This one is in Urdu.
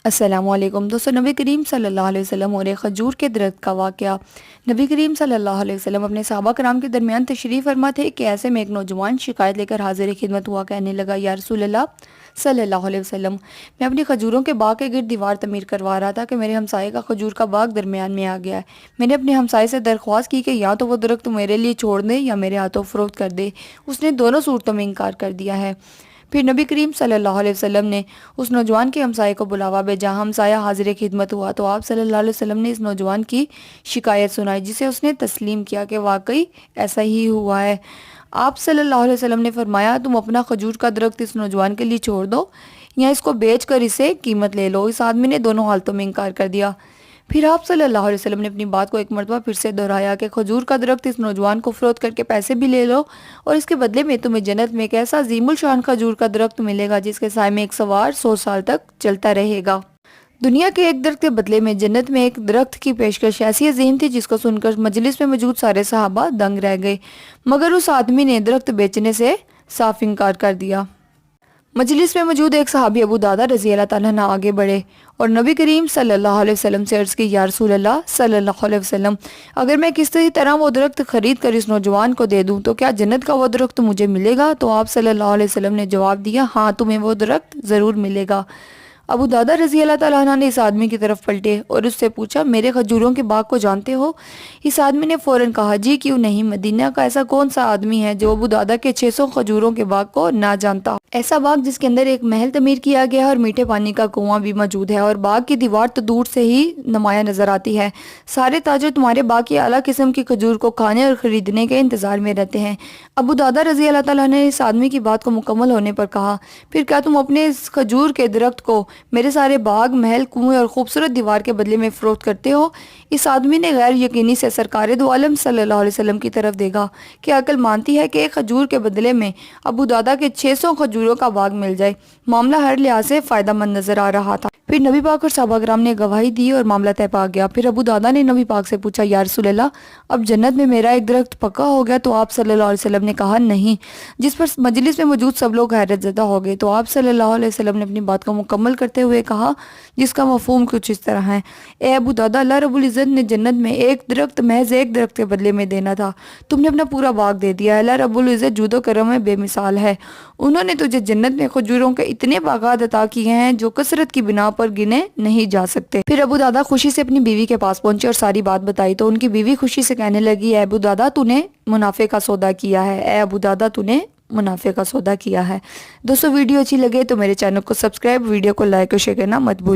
السلام علیکم دوستو، نبی کریم صلی اللہ علیہ وسلم اور ایک کھجور کے درخت کا واقعہ۔ نبی کریم صلی اللہ علیہ وسلم اپنے صحابہ کرام کے درمیان تشریف فرما تھے کہ ایسے میں ایک نوجوان شکایت لے کر حاضر خدمت ہوا، کہنے لگا، یا رسول اللہ صلی اللہ علیہ وسلم، میں اپنی کھجوروں کے باغ کے گرد دیوار تعمیر کروا رہا تھا کہ میرے ہمسائے کا کھجور کا باغ درمیان میں آ گیا ہے۔ میں نے اپنے ہمسائے سے درخواست کی کہ یا تو وہ درخت میرے لیے چھوڑ دے یا میرے ہاتھوں فروخت کر دے۔ اس نے دونوں صورتوں میں انکار کر دیا ہے۔ پھر نبی کریم صلی اللہ علیہ وسلم نے اس نوجوان کے ہمسائے کو بلاوا بھیجا۔ ہمسایہ حاضر خدمت ہوا تو آپ صلی اللہ علیہ وسلم نے اس نوجوان کی شکایت سنائی، جسے اس نے تسلیم کیا کہ واقعی ایسا ہی ہوا ہے۔ آپ صلی اللہ علیہ وسلم نے فرمایا، تم اپنا کھجور کا درخت اس نوجوان کے لیے چھوڑ دو یا اس کو بیچ کر اسے قیمت لے لو۔ اس آدمی نے دونوں حالتوں میں انکار کر دیا۔ پھر آپ صلی اللہ علیہ وسلم نے اپنی بات کو ایک مرتبہ پھر سے دہرایا کہ کھجور کا درخت اس نوجوان کو فروخت کر کے پیسے بھی لے لو، اور اس کے بدلے میں تمہیں جنت میں ایک ایسا عظیم الشان کھجور کا درخت ملے گا جس کے سائے میں ایک سوار 100 سال تک چلتا رہے گا۔ دنیا کے ایک درخت کے بدلے میں جنت میں ایک درخت کی پیشکش ایسی عظیم تھی جس کو سن کر مجلس میں موجود سارے صحابہ دنگ رہ گئے، مگر اس آدمی نے درخت بیچنے سے صاف انکار کر دیا۔ مجلس میں موجود ایک صحابی ابو درداء رضی اللہ تعالیٰ عنہ آگے بڑھے اور نبی کریم صلی اللہ علیہ وسلم سے عرض کی، یا رسول اللہ صلی اللہ علیہ وسلم، اگر میں کسی طرح وہ درخت خرید کر اس نوجوان کو دے دوں تو کیا جنت کا وہ درخت مجھے ملے گا؟ تو آپ صلی اللہ علیہ وسلم نے جواب دیا، ہاں، تمہیں وہ درخت ضرور ملے گا۔ ابو درداء رضی اللہ تعالیٰ عنہ نے اس آدمی کی طرف پلٹے اور اس سے پوچھا، میرے کھجوروں کے باغ کو جانتے ہو؟ اس آدمی نے فوراً کہا، جی کیوں نہیں، مدینہ کا ایسا کون سا آدمی ہے جو ابو درداء کے 600 کھجوروں کے باغ کو نہ جانتا ہو؟ ایسا باغ جس کے اندر ایک محل تعمیر کیا گیا ہے اور میٹھے پانی کا کنواں بھی موجود ہے، اور باغ کی دیوار تو دور سے ہی نمایاں نظر آتی ہے۔ سارے تاجر تمہارے باغ کی اعلیٰ قسم کی کھجور کو کھانے اور خریدنے کے انتظار میں رہتے ہیں۔ ابو درداء رضی اللہ تعالیٰ نے اس آدمی کی بات کو مکمل ہونے پر کہا، پھر کیا تم اپنے اس کھجور کے درخت کو میرے سارے باغ، محل، کنویں اور خوبصورت دیوار کے بدلے میں فروخت کرتے ہو؟ اس آدمی نے غیر یقینی سے سرکار دو عالم صلی اللہ علیہ وسلم کی طرف دیکھا کہ عقل مانتی ہے کہ ایک کھجور کے بدلے میں ابو درداء کے 600 کھجوروں کا باغ مل جائے۔ معاملہ ہر لحاظ سے فائدہ مند نظر آ رہا تھا۔ پھر نبی پاک اور صحابہ کرام نے گواہی دی اور معاملہ طے پا گیا۔ پھر ابو درداء نے نبی پاک سے پوچھا، یا رسول اللہ، اب جنت میں میرا ایک درخت پکا ہو گیا؟ تو آپ صلی اللہ علیہ وسلم نے کہا، نہیں، جس پر مجلس میں موجود سب لوگ حیرت زدہ ہو گئے۔ تو آپ صلی اللہ علیہ وسلم نے اپنی بات کو مکمل کرتے ہوئے کہا، جس کا مفہوم کچھ اس طرح ہے، اے ابو درداء، اللہ رب العزت نے جنت میں ایک درخت، محض ایک درخت کے بدلے میں دینا تھا، تم نے اپنا پورا باغ دے دیا۔ اللہ رب العزت جود و کرم میں بے مثال ہے، انہوں نے تجھے جنت میں کھجوروں کے اتنے باغات عطا کیے ہیں جو کثرت کی بنا پر گنے نہیں جا سکتے۔ پھر ابو درداء خوشی سے اپنی بیوی کے پاس پہنچے اور ساری بات بتائی تو ان کی بیوی خوشی سے کہنے لگی، اے ابو درداء، تو نے منافع کا سودا کیا ہے، اے ابو درداء، تو نے منافع کا سودا کیا ہے۔ دوستو، ویڈیو اچھی لگے تو میرے چینل کو سبسکرائب، ویڈیو کو لائک اور شیئر کرنا مت بھولیے۔